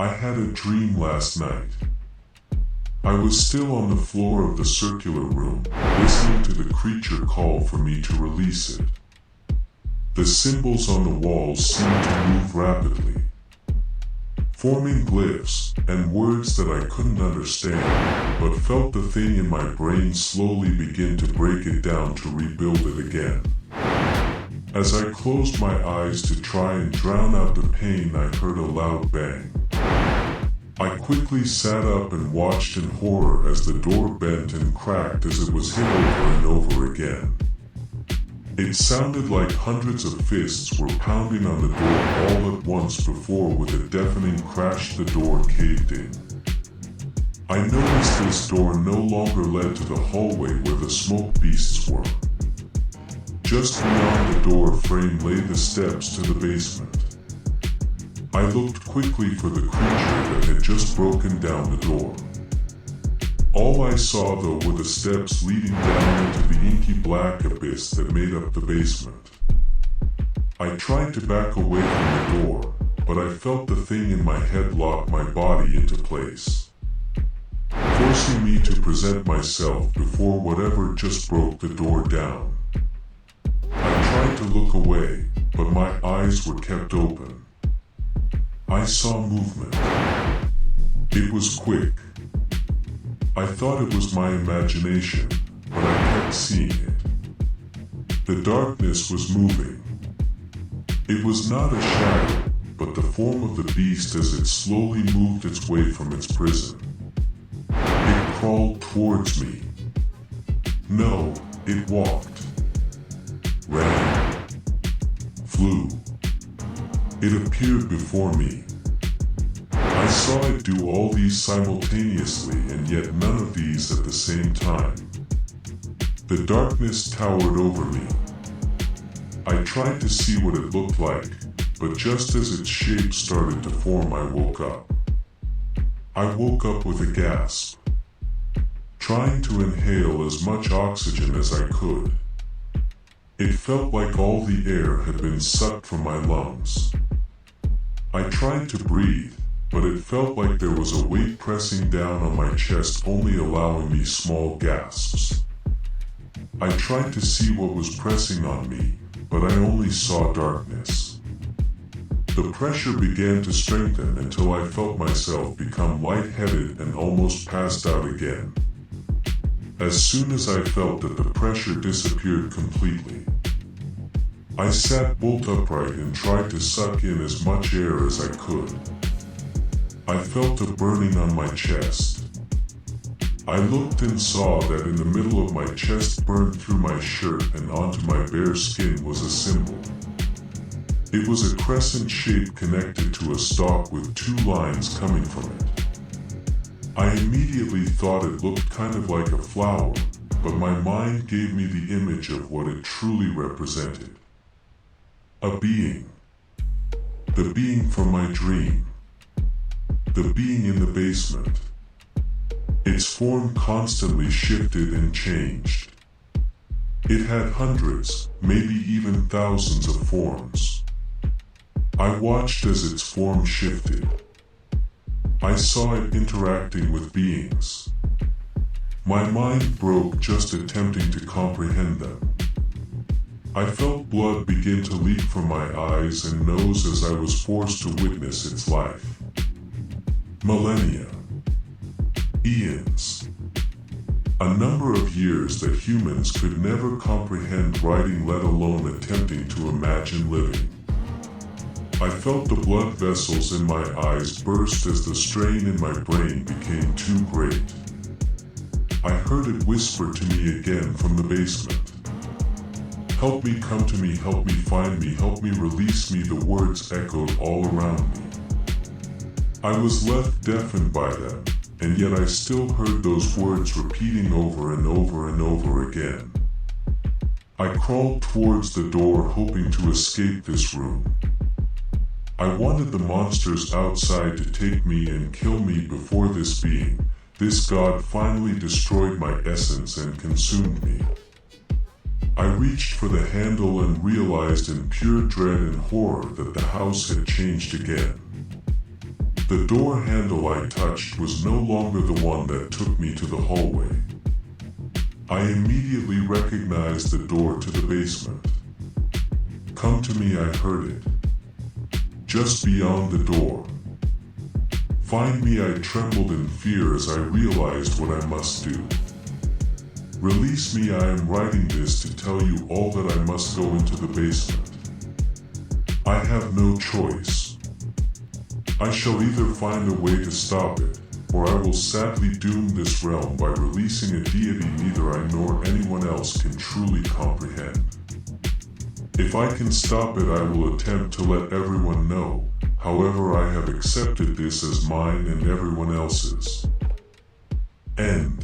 I had a dream last night. I was still on the floor of the circular room, listening to the creature call for me to release it. The symbols on the walls seemed to move rapidly, forming glyphs and words that I couldn't understand, but felt the thing in my brain slowly begin to break it down to rebuild it again. As I closed my eyes to try and drown out the pain, I heard a loud bang. I quickly sat up and watched in horror as the door bent and cracked as it was hit over and over again. It sounded like hundreds of fists were pounding on the door all at once before, with a deafening crash, the door caved in. I noticed this door no longer led to the hallway where the smoke beasts were. Just beyond the door frame lay the steps to the basement. I looked quickly for the creature that had just broken down the door. All I saw though were the steps leading down into the inky black abyss that made up the basement. I tried to back away from the door, but I felt the thing in my head lock my body into place, forcing me to present myself before whatever just broke the door down. I tried to look away, but my eyes were kept open. I saw movement. It was quick. I thought it was my imagination, but I kept seeing it. The darkness was moving. It was not a shadow, but the form of the beast as it slowly moved its way from its prison. It crawled towards me. No, it walked, ran, flew. It appeared before me. I saw it do all these simultaneously, and yet none of these at the same time. The darkness towered over me. I tried to see what it looked like, but just as its shape started to form, I woke up. I woke up with a gasp, trying to inhale as much oxygen as I could. It felt like all the air had been sucked from my lungs. I tried to breathe, but it felt like there was a weight pressing down on my chest, only allowing me small gasps. I tried to see what was pressing on me, but I only saw darkness. The pressure began to strengthen until I felt myself become lightheaded and almost passed out again. As soon as I felt that the pressure disappeared completely, I sat bolt upright and tried to suck in as much air as I could. I felt a burning on my chest. I looked and saw that in the middle of my chest, burned through my shirt and onto my bare skin, was a symbol. It was a crescent shape connected to a stalk with two lines coming from it. I immediately thought it looked kind of like a flower, but my mind gave me the image of what it truly represented. A being. The being from my dream. The being in the basement. Its form constantly shifted and changed. It had hundreds, maybe even thousands of forms. I watched as its form shifted. I saw it interacting with beings. My mind broke just attempting to comprehend them. I felt blood begin to leak from my eyes and nose as I was forced to witness its life. Millennia. Eons. A number of years that humans could never comprehend writing, let alone attempting to imagine living. I felt the blood vessels in my eyes burst as the strain in my brain became too great. I heard it whisper to me again from the basement. Help me, come to me, help me, find me, help me, release me. The words echoed all around me. I was left deafened by them, and yet I still heard those words repeating over and over and over again. I crawled towards the door, hoping to escape this room. I wanted the monsters outside to take me and kill me before this being, this god, finally destroyed my essence and consumed me. I reached for the handle and realized in pure dread and horror that the house had changed again. The door handle I touched was no longer the one that took me to the hallway. I immediately recognized the door to the basement. "Come to me," I heard it. Just beyond the door. "Find me," I trembled in fear as I realized what I must do. "Release me, I am writing this to tell you all that I must go into the basement. I have no choice. I shall either find a way to stop it, or I will sadly doom this realm by releasing a deity neither I nor anyone else can truly comprehend. If I can stop it, I will attempt to let everyone know. However, I have accepted this as mine and everyone else's." End.